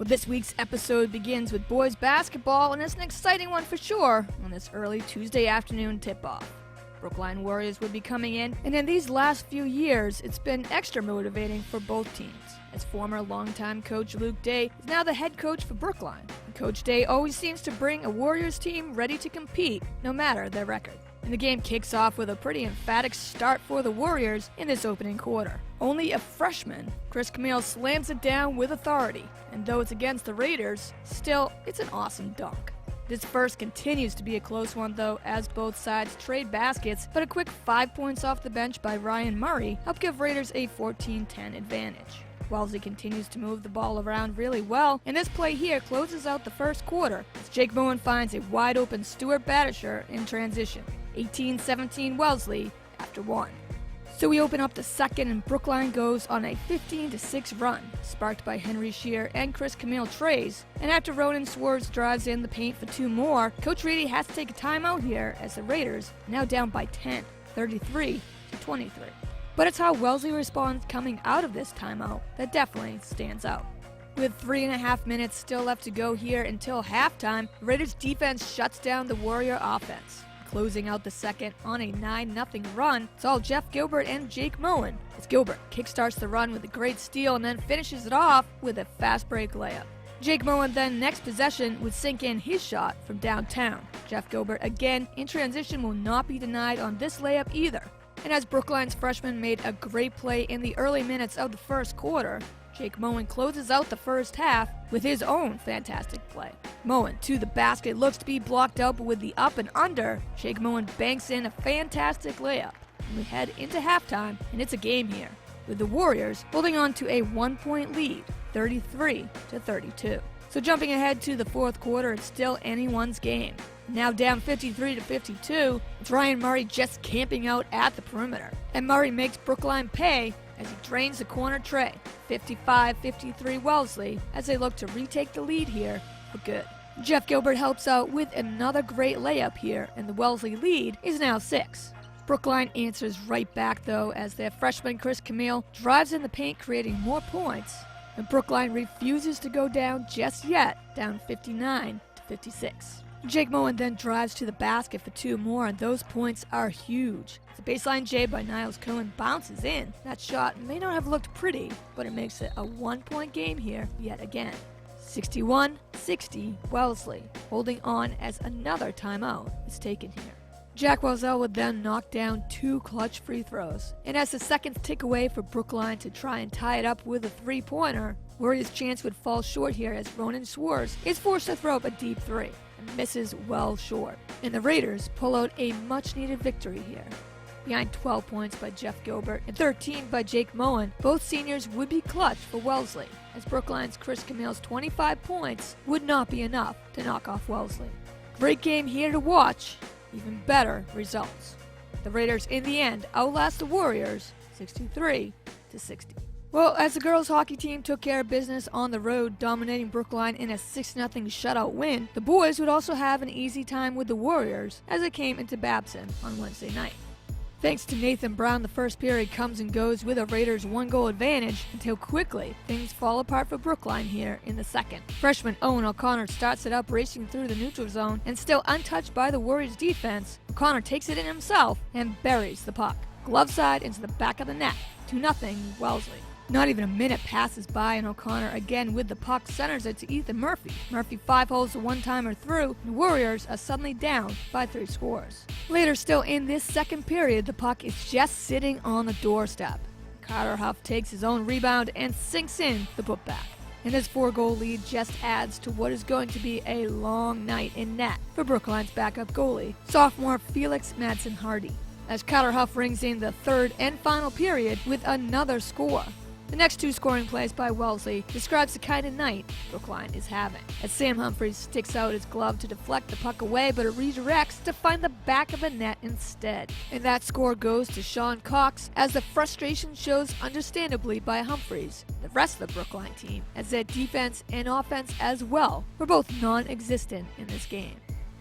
Well, this week's episode begins with boys basketball, and it's an exciting one for sure on this early Tuesday afternoon tip-off. Brookline Warriors would be coming in, and in these last few years, it's been extra motivating for both teams, as former longtime coach Luke Day is now the head coach for Brookline. And Coach Day always seems to bring a Warriors team ready to compete, no matter their record. And the game kicks off with a pretty emphatic start for the Warriors in this opening quarter. Only a freshman, Chris Camille slams it down with authority, and though it's against the Raiders, still, it's an awesome dunk. This first continues to be a close one though, as both sides trade baskets, but a quick 5 points off the bench by Ryan Murray helped give Raiders a 14-10 advantage. Wellesley continues to move the ball around really well, and this play here closes out the first quarter as Jake Bowen finds a wide-open Stuart Badisher in transition. 18-17 Wellesley after one. So we open up the second, and Brookline goes on a 15-6 run, sparked by Henry Shear and Chris Camille trays. And after Ronan Swartz drives in the paint for two more, Coach Reedy has to take a timeout here as the Raiders are now down by 10, 33-23. But it's how Wellesley responds coming out of this timeout that definitely stands out. With 3.5 minutes still left to go here until halftime, Raiders defense shuts down the Warrior offense. Closing out the second on a 9-0 run, it's all Jeff Gilbert and Jake Moen, as Gilbert kickstarts the run with a great steal and then finishes it off with a fast break layup. Jake Moen then next possession would sink in his shot from downtown. Jeff Gilbert again in transition will not be denied on this layup either. And as Brookline's freshman made a great play in the early minutes of the first quarter, Jake Moen closes out the first half with his own fantastic play. Moen to the basket, looks to be blocked out, but with the up and under, Jake Moen banks in a fantastic layup. And we head into halftime, and it's a game here, with the Warriors holding on to a 1-point lead, 33-32. So jumping ahead to the fourth quarter, it's still anyone's game. Now down 53-52, it's Ryan Murray just camping out at the perimeter. And Murray makes Brookline pay as he drains the corner tray. 55-53 Wellesley as they look to retake the lead here for good. Jeff Gilbert helps out with another great layup here, and the Wellesley lead is now 6. Brookline answers right back though, as their freshman Chris Camille drives in the paint, creating more points, and Brookline refuses to go down just yet, down 59-56. Jake Moen then drives to the basket for two more, and those points are huge. The baseline J by Niles Cohen bounces in. That shot may not have looked pretty, but it makes it a 1-point game here yet again. 61-60 Wellesley, holding on as another timeout is taken here. Jack Wazell would then knock down two clutch free throws, and as the seconds tick away for Brookline to try and tie it up with a three-pointer, Warriors' chance would fall short here as Ronan Swartz is forced to throw up a deep three and misses well short. And the Raiders pull out a much-needed victory here. Behind 12 points by Jeff Gilbert and 13 by Jake Moen, both seniors would be clutch for Wellesley, as Brookline's Chris Camille's 25 points would not be enough to knock off Wellesley. Great game here to watch, even better results. The Raiders in the end outlast the Warriors 63-60. Well, as the girls hockey team took care of business on the road, dominating Brookline in a 6-0 shutout win, the boys would also have an easy time with the Warriors as they came into Babson on Wednesday night. Thanks to Nathan Brown, the first period comes and goes with a Raiders' 1-goal advantage until quickly things fall apart for Brookline here in the second. Freshman Owen O'Connor starts it up, racing through the neutral zone, and still untouched by the Warriors' defense, O'Connor takes it in himself and buries the puck. Glove side into the back of the net, 2-0 Wellesley. Not even a minute passes by, and O'Connor again with the puck centers it to Ethan Murphy. Murphy 5 holes the one-timer through, and the Warriors are suddenly down by 3 scores. Later still in this second period, the puck is just sitting on the doorstep. Carter Huff takes his own rebound and sinks in the putback. And this 4-goal lead just adds to what is going to be a long night in net for Brookline's backup goalie, sophomore Felix Madsen Hardy, as Carter Huff rings in the third and final period with another score. The next two scoring plays by Wellesley describes the kind of night Brookline is having, as Sam Humphries sticks out his glove to deflect the puck away, but it redirects to find the back of the net instead. And that score goes to Sean Cox, as the frustration shows understandably by Humphries, the rest of the Brookline team, as their defense and offense as well were both non-existent in this game.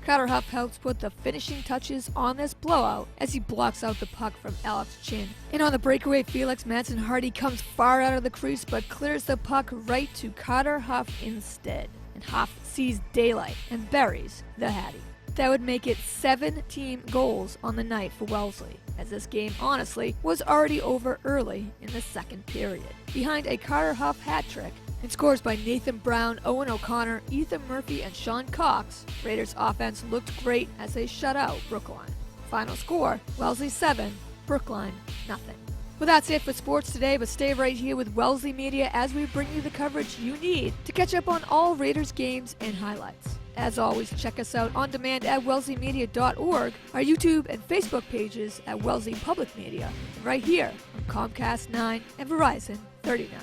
Carter Huff helps put the finishing touches on this blowout as he blocks out the puck from Alex Chin. And on the breakaway, Felix Madsen-Hardy comes far out of the crease but clears the puck right to Carter Huff instead. And Huff sees daylight and buries the Hattie. That would make it 7 team goals on the night for Wellesley, as this game honestly was already over early in the second period. Behind a Carter Huff hat trick and scores by Nathan Brown, Owen O'Connor, Ethan Murphy, and Sean Cox, Raiders offense looked great as they shut out Brookline. Final score, Wellesley 7, Brookline nothing. Well, that's it for sports today, but stay right here with Wellesley Media as we bring you the coverage you need to catch up on all Raiders games and highlights. As always, check us out on demand at wellesleymedia.org, our YouTube and Facebook pages at Wellesley Public Media, and right here on Comcast 9 and Verizon 39.